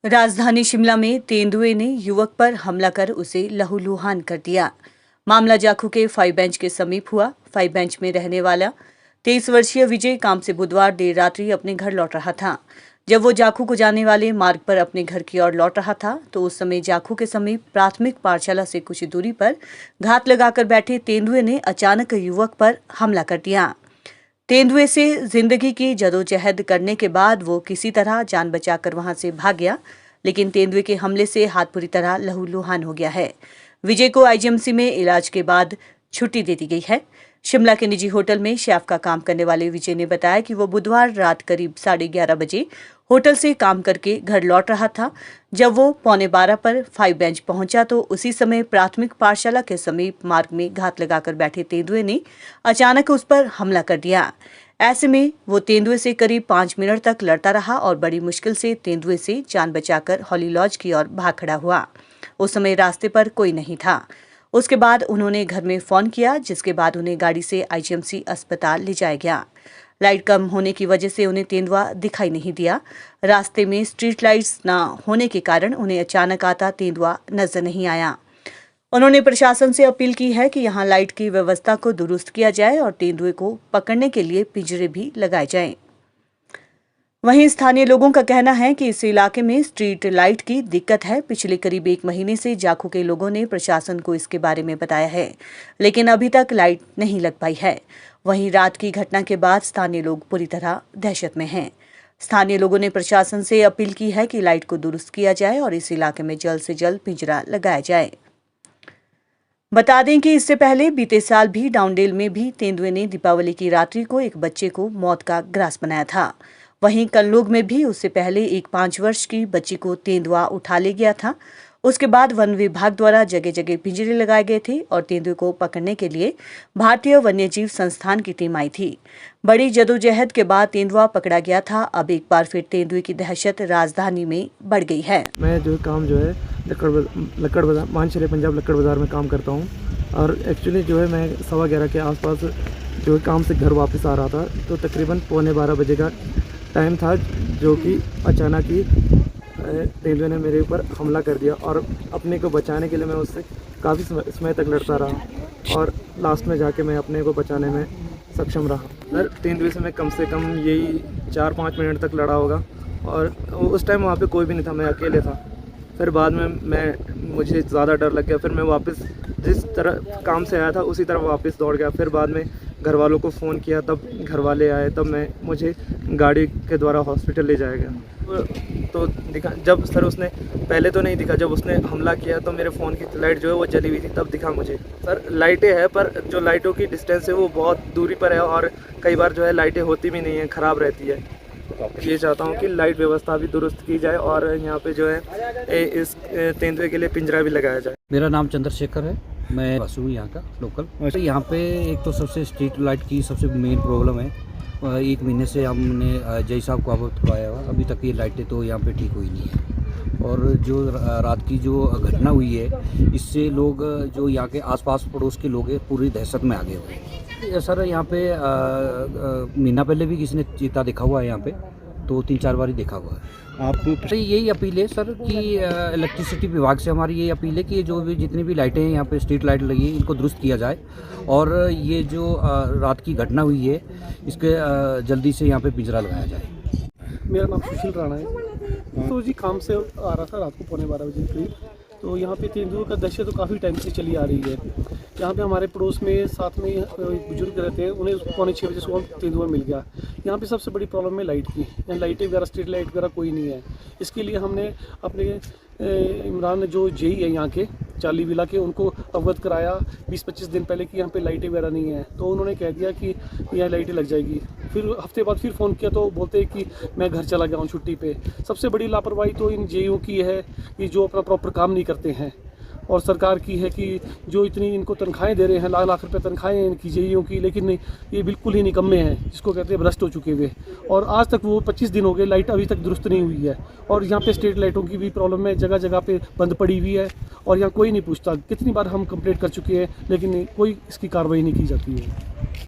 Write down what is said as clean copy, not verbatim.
राजधानी शिमला में तेंदुए ने युवक पर हमला कर उसे लहूलुहान कर दिया। मामला जाखू के 5 बेंच के समीप हुआ। 5 बेंच में रहने वाला 23 वर्षीय विजय काम से बुधवार देर रात्रि अपने घर लौट रहा था। जब वो जाखू को जाने वाले मार्ग पर अपने घर की ओर लौट रहा था तो उस समय जाखू के समीप प्राथमिक पाठशाला से कुछ दूरी पर घात लगाकर बैठे तेंदुए ने अचानक युवक पर हमला कर दिया। तेंदुए से जिंदगी की जदोजहद करने के बाद वो किसी तरह जान बचाकर वहां से भाग गया, लेकिन तेंदुए के हमले से हाथ पूरी तरह लहूलुहान हो गया है। विजय को आईजीएमसी में इलाज के बाद छुट्टी दे दी गई है। शिमला के निजी होटल में शेफ का काम करने वाले विजय ने बताया कि वो बुधवार रात करीब 11:30 बजे होटल से काम करके घर लौट रहा था। जब वो 11:15 पर 5 बेंच पहुंचा तो उसी समय प्राथमिक पाठशाला के समीप मार्ग में घात लगाकर बैठे तेंदुए ने अचानक उस पर हमला कर दिया। ऐसे में वो तेंदुए से करीब 5 मिनट तक लड़ता रहा और बड़ी मुश्किल से तेंदुए से जान बचाकर हॉली लॉज की ओर भाग खड़ा हुआ। उस समय रास्ते पर कोई नहीं था। उसके बाद उन्होंने घर में फोन किया, जिसके बाद उन्हें गाड़ी से आईजीएमसी अस्पताल ले जाया गया। लाइट कम होने की वजह से उन्हें तेंदुआ दिखाई नहीं दिया। रास्ते में स्ट्रीट लाइट्स न होने के कारण उन्हें अचानक आता तेंदुआ नजर नहीं आया। उन्होंने प्रशासन से अपील की है कि यहां लाइट की व्यवस्था को दुरुस्त किया जाए और तेंदुए को पकड़ने के लिए पिंजरे भी लगाए जाएं। वहीं स्थानीय लोगों का कहना है कि इस इलाके में स्ट्रीट लाइट की दिक्कत है। पिछले करीब 1 महीने से जाखू के लोगों ने प्रशासन को इसके बारे में बताया है, लेकिन अभी तक लाइट नहीं लग पाई है। वहीं रात की घटना के बाद स्थानीय लोग पूरी तरह दहशत में हैं। स्थानीय लोगों ने प्रशासन से अपील की है कि लाइट को दुरुस्त किया जाए और इस इलाके में जल्द से जल्द पिंजरा लगाया जाए। बता दें कि इससे पहले बीते साल भी डाउनडेल में भी तेंदुए ने दीपावली की रात्रि को एक बच्चे को मौत का ग्रास बनाया था। वहीं कनलोग में भी उससे पहले एक 5 वर्ष की बच्ची को तेंदुआ उठा ले गया था। उसके बाद वन विभाग द्वारा जगह जगह पिंजरे लगाए गए थे और तेंदुए को पकड़ने के लिए भारतीय वन्यजीव संस्थान की टीम आई थी। बड़ी जदोजहद के बाद तेंदुआ पकड़ा गया था। अब एक बार फिर तेंदुए की दहशत राजधानी में बढ़ गई है। मैं जो काम जो है लक्कड़ बाजार मानशरे पंजाब लक्कड़ बाजार में काम करता हूँ और एक्चुअली जो है मैं 11:15 के आसपास जो है काम से घर वापस आ रहा था तो तकरीबन 11:15 बजे का टाइम था, जो कि अचानक ही तेंदुए ने मेरे ऊपर हमला कर दिया और अपने को बचाने के लिए मैं उससे काफ़ी समय तक लड़ता रहा और लास्ट में जाके मैं अपने को बचाने में सक्षम रहा। सर तेंदुए से मैं कम से कम यही 4-5 मिनट तक लड़ा होगा और उस टाइम वहाँ पे कोई भी नहीं था, मैं अकेले था। फिर बाद में मुझे ज़्यादा डर लग गया। फिर मैं वापस जिस तरह काम से आया था उसी तरह वापस दौड़ गया। फिर बाद में घर वालों को फ़ोन किया, तब घर वाले आए, तब मुझे गाड़ी के द्वारा हॉस्पिटल ले जाया गया। तो दिखा जब सर उसने पहले तो नहीं दिखा, जब उसने हमला किया तो मेरे फ़ोन की लाइट जो है वो जली हुई थी, तब दिखा मुझे। सर लाइटें हैं पर जो लाइटों की डिस्टेंस है वो बहुत दूरी पर है और कई बार जो है लाइटें होती भी नहीं हैं, ख़राब रहती है। ये चाहता हूँ कि लाइट व्यवस्था भी दुरुस्त की जाए और यहाँ पे जो है इस तेंदुए के लिए पिंजरा भी लगाया जाए। मेरा नाम चंद्रशेखर है, मैं वासी हूँ यहाँ का लोकल। तो यहाँ पे एक तो सबसे स्ट्रीट लाइट की सबसे मेन प्रॉब्लम है। 1 महीने से हमने जय साहब को अवगत करवाया हुआ, अभी तक ये लाइटें तो यहाँ पे ठीक हुई नहीं है। और जो रात की जो घटना हुई है इससे लोग जो यहाँ के आसपास पड़ोस के लोग हैं पूरी दहशत में आ गए हुए हैं। सर यहाँ पे महीना पहले भी किसी ने चीता देखा हुआ है यहाँ पे, तो 3-4 बार ही देखा हुआ है। आप तो यही अपील है सर कि इलेक्ट्रिसिटी विभाग से हमारी यही अपील है कि ये जो भी जितनी भी लाइटें हैं यहाँ पे स्ट्रीट लाइट लगी है इनको दुरुस्त किया जाए और ये जो रात की घटना हुई है इसके जल्दी से यहाँ पे पिंजरा लगाया जाए। मेरा नाम सुशील राणा है। तो जी काम से आ रहा था रात को 11:15 बजे करीब। तो यहाँ पे तेंदुए का दहशत तो काफ़ी टाइम से चली आ रही है। यहाँ पे हमारे पड़ोस में साथ में एक बुजुर्ग रहते हैं, उन्हें 5:45 बजे सुबह तेंदुआ मिल गया। यहाँ पे सबसे बड़ी प्रॉब्लम है लाइट की। यहाँ लाइटें वगैरह स्ट्रीट लाइट वगैरह कोई नहीं है। इसके लिए हमने अपने इमरान जो जेई है यहाँ के चाली विला के, उनको अवगत कराया 20-25 दिन पहले कि यहाँ पे लाइटें वगैरह नहीं है। तो उन्होंने कह दिया कि यहाँ लाइटें लग जाएगी। फिर हफ्ते बाद फिर फ़ोन किया तो बोलते हैं कि मैं घर चला गया हूँ छुट्टी पे। सबसे बड़ी लापरवाही तो इन जेईओ की है कि जो अपना प्रॉपर काम नहीं करते हैं, और सरकार की है कि जो इतनी इनको तनख्वाहें दे रहे हैं, लाख रुपए तनख्वाहें हैं इनकी जेईओ की, लेकिन नहीं, ये बिल्कुल ही निकम्मे हैं, जिसको कहते हैं भ्रष्ट हो चुके हुए। और आज तक वो 25 दिन हो गए, लाइट अभी तक दुरुस्त नहीं हुई है। और यहाँ पे स्ट्रीट लाइटों की भी प्रॉब्लम है, जगह जगह पे बंद पड़ी हुई है और यहाँ कोई नहीं पूछता। कितनी बार हम कंप्लेंट कर चुके हैं लेकिन कोई इसकी कार्रवाई नहीं की जाती है।